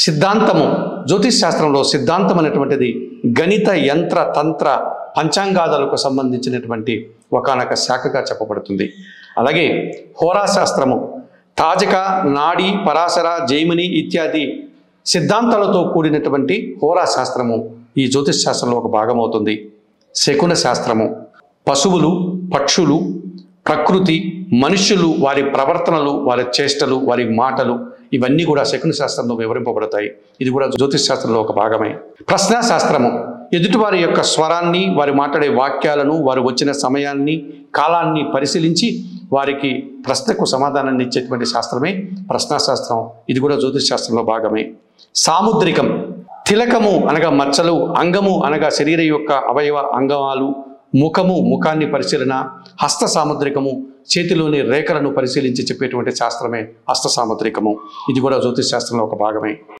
సిద్ధాంతము, జ్యోతిష్ శాస్త్రంలో సిద్ధాంతం అనేటువంటిది గణిత యంత్ర తంత్ర పంచాంగాదాలకు సంబంధించినటువంటి ఒకానొక శాఖగా చెప్పబడుతుంది. అలాగే హోరాశాస్త్రము తాజక, నాడి, పరాశర, జైమిని ఇత్యాది సిద్ధాంతాలతో కూడినటువంటి హోరాశాస్త్రము ఈ జ్యోతిష్ శాస్త్రంలో ఒక భాగం అవుతుంది. శకున శాస్త్రము పశువులు, పక్షులు, ప్రకృతి, మనుష్యులు, వారి ప్రవర్తనలు, వారి చేష్టలు, వారి మాటలు ఇవన్నీ కూడా శకున శాస్త్రంలో వివరింపబడతాయి. ఇది కూడా జ్యోతిష్ శాస్త్రంలో ఒక భాగమే. ప్రశ్నాశాస్త్రము ఎదుటివారి యొక్క స్వరాన్ని, వారి మాట్లాడే వాక్యాలను, వారు వచ్చిన సమయాన్ని, కాలాన్ని పరిశీలించి వారికి ప్రశ్నకు సమాధానాన్ని ఇచ్చేటువంటి శాస్త్రమే ప్రశ్నాశాస్త్రం. ఇది కూడా జ్యోతిష్ శాస్త్రంలో భాగమే. సాముద్రికం తిలకము అనగా మచ్చలు, అంగము అనగా శరీర యొక్క అవయవ అంగాలు, ముఖము ముఖాన్ని పరిశీలన, హస్త సాముద్రికము చేతిలోని రేఖలను పరిశీలించి చెప్పేటువంటి శాస్త్రమే హస్త సాముద్రికము. ఇది కూడా జ్యోతిష్ శాస్త్రంలో ఒక భాగమే.